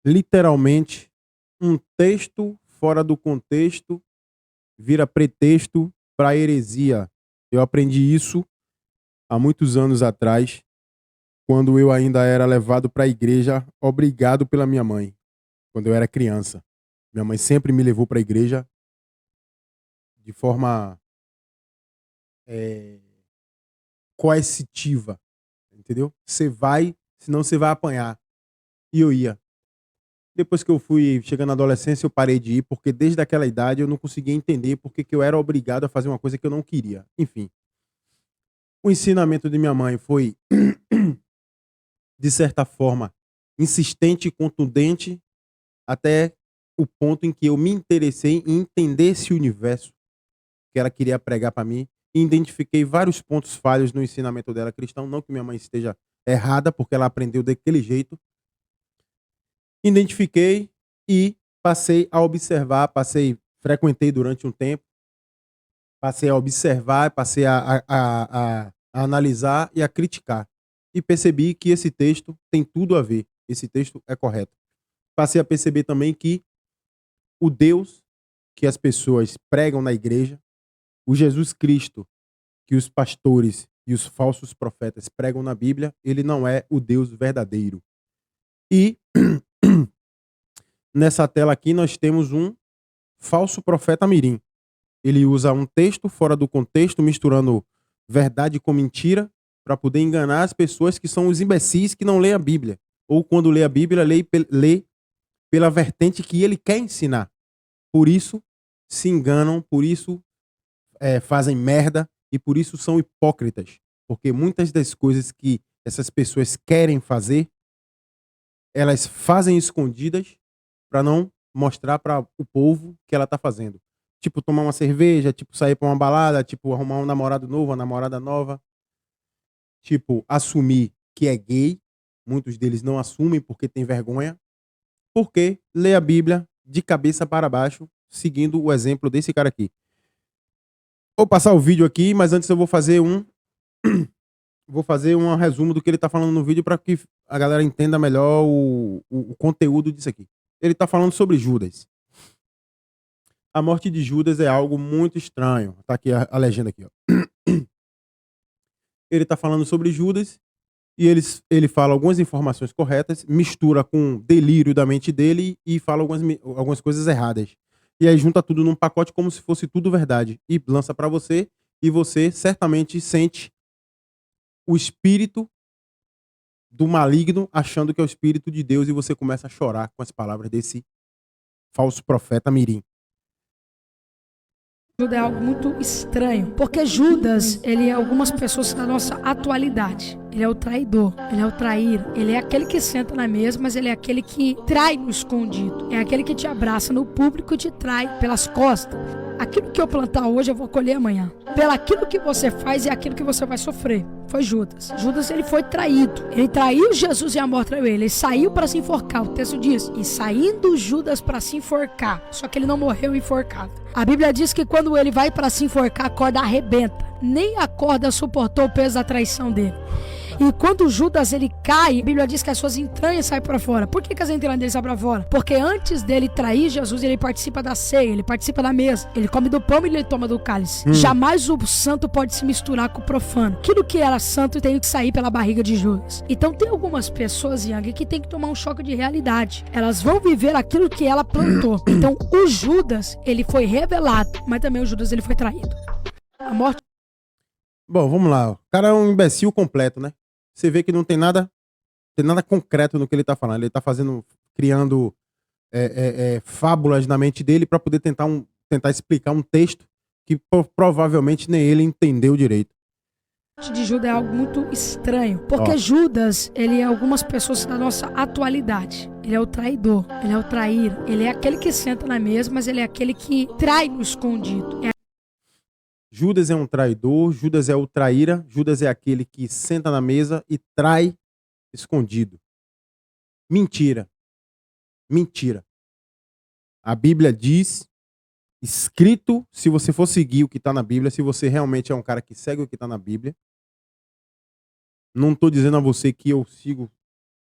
literalmente, um texto fora do contexto vira pretexto para heresia. Eu aprendi isso há muitos anos atrás, quando eu ainda era levado para a igreja, obrigado pela minha mãe, quando eu era criança. Minha mãe sempre me levou para a igreja de forma eh, coercitiva, entendeu? Você vai, senão você vai apanhar. E eu ia. Depois que eu fui chegando na adolescência, eu parei de ir, porque desde aquela idade eu não conseguia entender porque que eu era obrigado a fazer uma coisa que eu não queria. Enfim, o ensinamento de minha mãe foi, de certa forma, insistente e contundente, até o ponto em que eu me interessei em entender esse universo que ela queria pregar para mim, e identifiquei vários pontos falhos no ensinamento dela cristão, não que minha mãe esteja errada, porque ela aprendeu daquele jeito. Identifiquei e passei a observar, frequentei durante um tempo, passei a observar, passei a analisar e a criticar. E percebi que esse texto tem tudo a ver, esse texto é correto. Passei a perceber também que o Deus que as pessoas pregam na igreja, o Jesus Cristo que os pastores e os falsos profetas pregam na Bíblia, ele não é o Deus verdadeiro. E nessa tela aqui nós temos um falso profeta mirim. Ele usa um texto fora do contexto, misturando verdade com mentira, para poder enganar as pessoas que são os imbecis que não lêem a Bíblia. Ou quando lê a Bíblia, lê pela vertente que ele quer ensinar. Por isso se enganam, por isso fazem merda e por isso são hipócritas. Porque muitas das coisas que essas pessoas querem fazer, elas fazem escondidas para não mostrar para o povo que ela tá fazendo. Tipo, tomar uma cerveja, tipo, sair para uma balada, tipo, arrumar um namorado novo, uma namorada nova. Tipo, assumir que é gay. Muitos deles não assumem porque tem vergonha. Porque lê a Bíblia de cabeça para baixo, seguindo o exemplo desse cara aqui. Vou passar o vídeo aqui, mas antes eu vou fazer um resumo do que ele tá falando no vídeo para que a galera entenda melhor o conteúdo disso aqui. Ele tá falando sobre Judas. A morte de Judas é algo muito estranho. Tá aqui a legenda aqui, ó. Ele tá falando sobre Judas e ele fala algumas informações corretas, mistura com delírio da mente dele e fala algumas coisas erradas. E aí junta tudo num pacote como se fosse tudo verdade e lança para você, e você certamente sente o espírito do maligno achando que é o espírito de Deus, e você começa a chorar com as palavras desse falso profeta mirim. Judas é algo muito estranho, porque Judas, ele é algumas pessoas da nossa atualidade. Ele é o traidor, ele é o traíra, ele é aquele que senta na mesa, mas ele é aquele que trai no escondido. É aquele que te abraça no público e te trai pelas costas. Aquilo que eu plantar hoje, eu vou colher amanhã. Pelaquilo que você faz é aquilo que você vai sofrer. Foi Judas. Judas, ele foi traído. Ele traiu Jesus e a morte traiu ele. Ele saiu para se enforcar. O texto diz, e saindo Judas para se enforcar. Só que ele não morreu enforcado. A Bíblia diz que quando ele vai para se enforcar, a corda arrebenta. Nem a corda suportou o peso da traição dele. E quando Judas ele cai, a Bíblia diz que as suas entranhas saem para fora. Por que as entranhas dele saem para fora? Porque antes dele trair Jesus, ele participa da ceia, ele participa da mesa, ele come do pão e ele toma do cálice. Jamais o santo pode se misturar com o profano. Aquilo que era santo tem que sair pela barriga de Judas. Então tem algumas pessoas, Yang, que tem que tomar um choque de realidade. Elas vão viver aquilo que ela plantou. Então o Judas, ele foi revelado, mas também o Judas ele foi traído. A morte... Bom, vamos lá. O cara é um imbecil completo, né? Você vê que não tem nada concreto no que ele tá falando. Ele tá criando fábulas na mente dele para poder tentar explicar um texto que provavelmente nem ele entendeu direito. A morte de Judas é algo muito estranho, porque Judas, ele é algumas pessoas da nossa atualidade. Ele é o traidor, ele é o traíra, ele é aquele que senta na mesa, mas ele é aquele que trai no escondido. Judas é um traidor, Judas é o traíra, Judas é aquele que senta na mesa e trai escondido. Mentira. Mentira. A Bíblia diz, escrito, se você for seguir o que está na Bíblia, se você realmente é um cara que segue o que está na Bíblia, não estou dizendo a você que eu sigo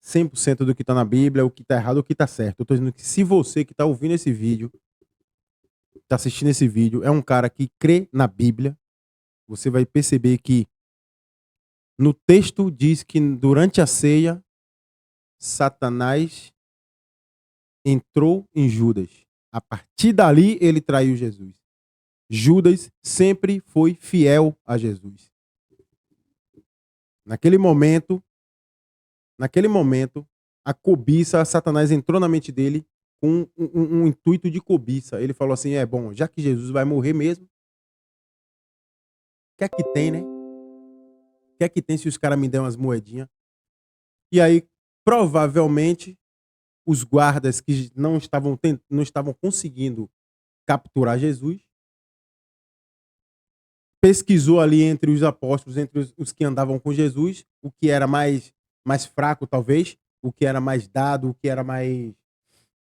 100% do que tá na Bíblia, o que tá errado, o que tá certo. Eu tô dizendo que se você que tá ouvindo esse vídeo, tá assistindo esse vídeo, é um cara que crê na Bíblia, você vai perceber que no texto diz que durante a ceia, Satanás entrou em Judas. A partir dali, ele traiu Jesus. Judas sempre foi fiel a Jesus. Naquele momento, a cobiça, Satanás entrou na mente dele com um intuito de cobiça. Ele falou assim, bom, já que Jesus vai morrer mesmo, o que é que tem, né? O que é que tem se os caras me derem umas moedinhas? E aí, provavelmente, os guardas que não estavam conseguindo capturar Jesus, pesquisou ali entre os apóstolos, entre os que andavam com Jesus, o que era mais fraco, talvez, o que era mais dado, o que era mais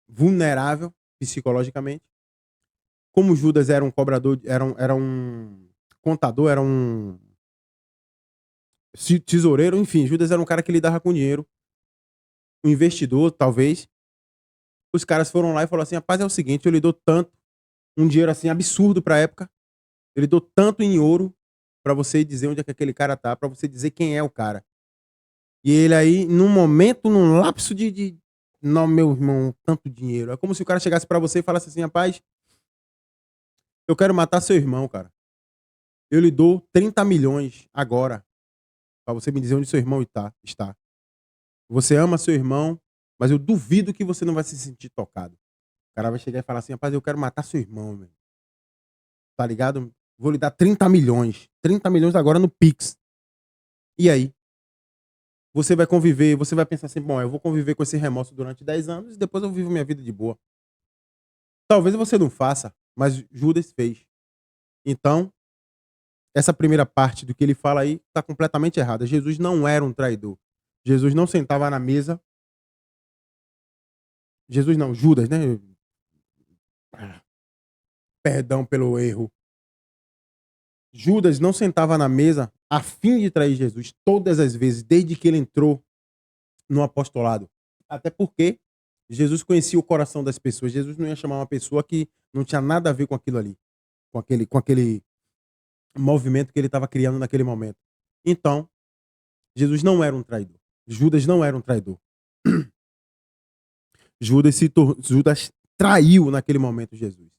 vulnerável psicologicamente. Como Judas era um cobrador, era um contador, era um tesoureiro, enfim, Judas era um cara que lidava com dinheiro, um investidor, talvez. Os caras foram lá e falaram assim, rapaz, é o seguinte, eu lhe dou tanto, um dinheiro assim absurdo pra época, eu lhe dou tanto em ouro pra você dizer onde é que aquele cara tá, pra você dizer quem é o cara. E ele aí, num momento, num lapso de não, meu irmão, tanto dinheiro. É como se o cara chegasse pra você e falasse assim, rapaz, eu quero matar seu irmão, cara. Eu lhe dou 30 milhões agora pra você me dizer onde seu irmão está. Você ama seu irmão, mas eu duvido que você não vai se sentir tocado. O cara vai chegar e falar assim, rapaz, eu quero matar seu irmão, velho. Tá ligado? Vou lhe dar 30 milhões. 30 milhões agora no Pix. E aí? Você vai conviver, você vai pensar assim, bom, eu vou conviver com esse remorso durante 10 anos e depois eu vivo minha vida de boa. Talvez você não faça, mas Judas fez. Então, essa primeira parte do que ele fala aí está completamente errada. Jesus não era um traidor. Jesus não sentava na mesa. Jesus não, Judas, né? Perdão pelo erro. Judas não sentava na mesa a fim de trair Jesus todas as vezes, desde que ele entrou no apostolado. Até porque Jesus conhecia o coração das pessoas. Jesus não ia chamar uma pessoa que não tinha nada a ver com aquilo ali. Com aquele movimento que ele estava criando naquele momento. Então, Jesus não era um traidor. Judas não era um traidor. Judas traiu naquele momento Jesus.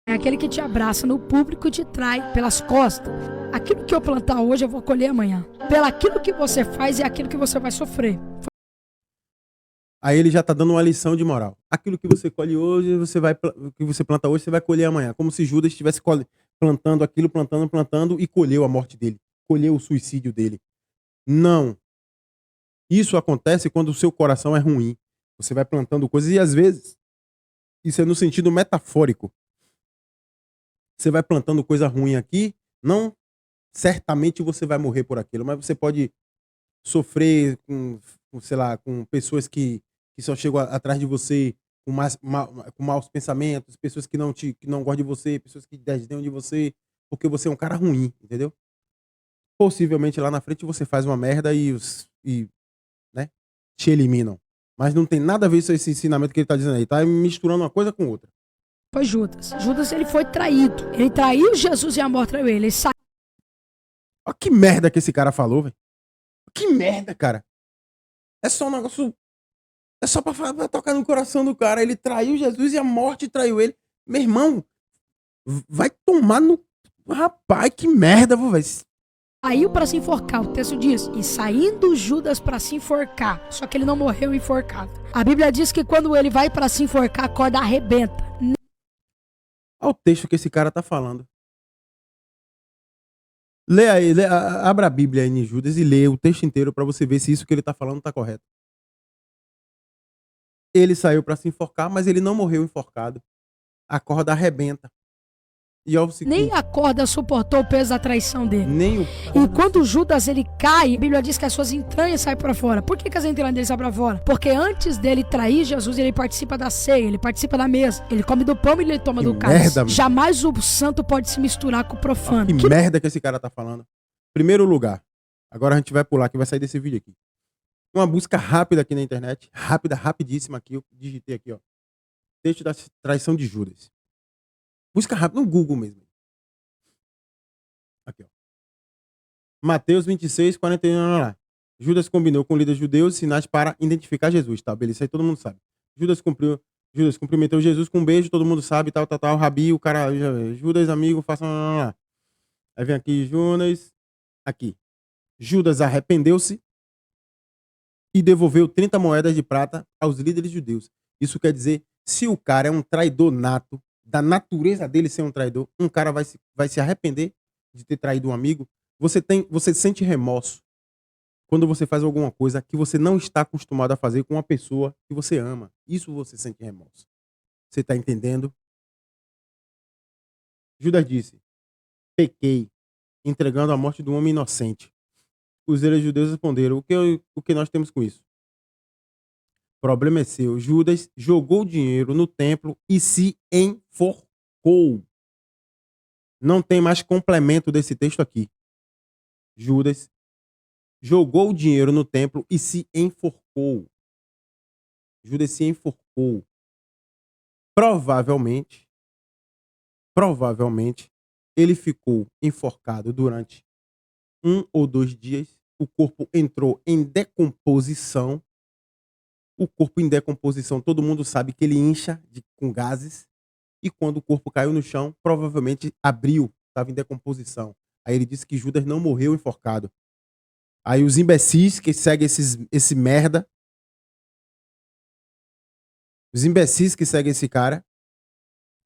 É aquele que te abraça no público e te trai pelas costas. Aquilo que eu plantar hoje, eu vou colher amanhã. Pelaquilo que você faz é aquilo que você vai sofrer. Aí ele já está dando uma lição de moral. Aquilo que você colhe hoje, que você planta hoje, você vai colher amanhã. Como se Judas estivesse plantando aquilo, plantando e colheu a morte dele. Colheu o suicídio dele. Não. Isso acontece quando o seu coração é ruim. Você vai plantando coisas e às vezes isso é no sentido metafórico. Você vai plantando coisa ruim aqui, não certamente você vai morrer por aquilo, mas você pode sofrer com pessoas que só chegam atrás de você com maus pensamentos, pessoas que não gostam de você, pessoas que desdenham de você, porque você é um cara ruim, entendeu? Possivelmente lá na frente você faz uma merda e né, te eliminam. Mas não tem nada a ver com esse ensinamento que ele está dizendo aí. Tá misturando uma coisa com outra. Foi Judas. Judas, ele foi traído. Ele traiu Jesus e a morte traiu ele. Ele saiu. Olha que merda que esse cara falou, velho. Que merda, cara. É só um negócio... É só pra tocar no coração do cara. Ele traiu Jesus e a morte traiu ele. Meu irmão, vai tomar no... Rapaz, que merda, velho. Saiu para se enforcar, o texto diz. E saindo Judas para se enforcar. Só que ele não morreu enforcado. A Bíblia diz que quando ele vai para se enforcar, a corda arrebenta. Olha o texto que esse cara tá falando. Lê aí, abra a Bíblia aí em Judas e lê o texto inteiro para você ver se isso que ele tá falando tá correto. Ele saiu para se enforcar, mas ele não morreu enforcado. A corda arrebenta. E nem a corda suportou o peso da traição dele. E quando Judas ele cai, a Bíblia diz que as suas entranhas saem para fora. Por que as entranhas dele saem para fora? Porque antes dele trair Jesus, ele participa da ceia, ele participa da mesa. Ele come do pão e ele toma do cálice. Jamais o santo pode se misturar com o profano. Que merda que esse cara tá falando. Primeiro lugar, agora a gente vai pular que vai sair desse vídeo aqui. Uma busca rápida aqui na internet. Rápida, rapidíssima aqui. Eu digitei aqui, ó. Texto da traição de Judas. Busca rápido no Google mesmo. Aqui, ó. Mateus 26, 41, lá. Judas combinou com líderes judeus sinais para identificar Jesus, tá? Beleza, isso aí todo mundo sabe. Judas cumprimentou Jesus com um beijo, todo mundo sabe, tal. Rabi, o cara, Judas, amigo, faça. Aí vem aqui, Judas. Aqui. Judas arrependeu-se e devolveu 30 moedas de prata aos líderes judeus. Isso quer dizer, se o cara é um traidor nato, da natureza dele ser um traidor, um cara vai se arrepender de ter traído um amigo. Você sente remorso quando você faz alguma coisa que você não está acostumado a fazer com uma pessoa que você ama. Isso você sente remorso. Você está entendendo? Judas disse: pequei, entregando a morte de um homem inocente. Os líderes judeus responderam: o que nós temos com isso? O problema é seu. Judas jogou o dinheiro no templo e se enforcou. Não tem mais complemento desse texto aqui. Judas jogou o dinheiro no templo e se enforcou. Judas se enforcou. Provavelmente, ele ficou enforcado durante 1 ou 2 dias. O corpo entrou em decomposição. O corpo em decomposição, todo mundo sabe que ele incha com gases. E quando o corpo caiu no chão, provavelmente abriu, estava em decomposição. Aí ele disse que Judas não morreu enforcado. Aí os imbecis que seguem esse merda, os imbecis que seguem esse cara,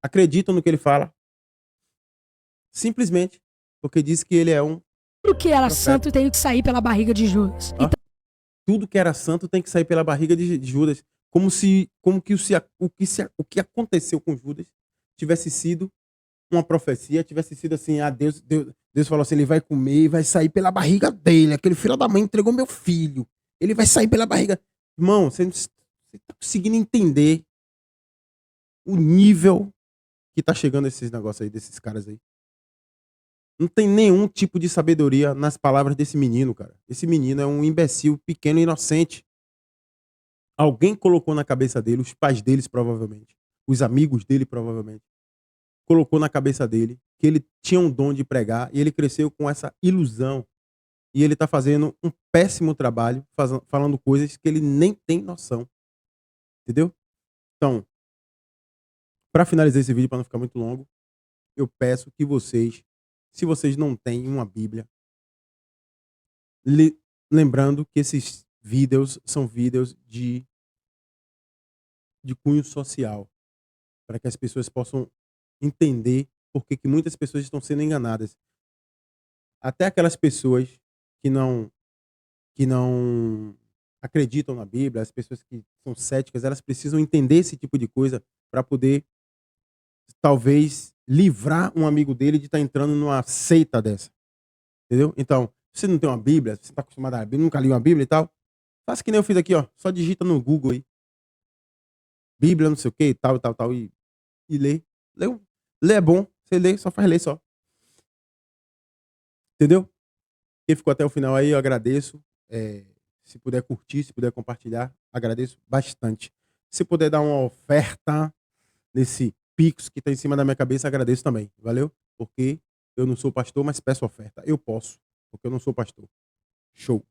acreditam no que ele fala. Simplesmente porque diz que ele é um Tudo que era profeta. santo tem que sair pela barriga de Judas. Ah? Tudo que era santo tem que sair pela barriga de Judas. Como o que aconteceu com Judas tivesse sido uma profecia, tivesse sido assim, Deus falou assim, ele vai comer e vai sair pela barriga dele. Aquele filho da mãe entregou meu filho. Ele vai sair pela barriga. Irmão, você tá conseguindo entender o nível que tá chegando esses negócios aí, desses caras aí. Não tem nenhum tipo de sabedoria nas palavras desse menino, cara. Esse menino é um imbecil, pequeno e inocente. Alguém colocou na cabeça dele, os pais deles provavelmente, os amigos dele provavelmente, colocou na cabeça dele que ele tinha um dom de pregar e ele cresceu com essa ilusão. E ele tá fazendo um péssimo trabalho, falando coisas que ele nem tem noção. Entendeu? Então, para finalizar esse vídeo, para não ficar muito longo, eu peço que vocês, se vocês não têm uma Bíblia, lembrando que esses vídeos são vídeos de cunho social, para que as pessoas possam entender por que muitas pessoas estão sendo enganadas. Até aquelas pessoas que não acreditam na Bíblia, as pessoas que são céticas, elas precisam entender esse tipo de coisa para poder, talvez, livrar um amigo dele de estar entrando numa seita dessa. Entendeu? Então, se você não tem uma Bíblia, você está acostumado a Bíblia, nunca li uma Bíblia e tal, faça que nem eu fiz aqui, ó. Só digita no Google aí. Bíblia, não sei o que, e tal, e lê. Lê é bom, você lê, só faz ler só. Entendeu? Quem ficou até o final aí, eu agradeço. Se puder curtir, se puder compartilhar, agradeço bastante. Se puder dar uma oferta nesse Pix que tá em cima da minha cabeça, agradeço também. Valeu? Porque eu não sou pastor, mas peço oferta. Eu posso, porque eu não sou pastor. Show.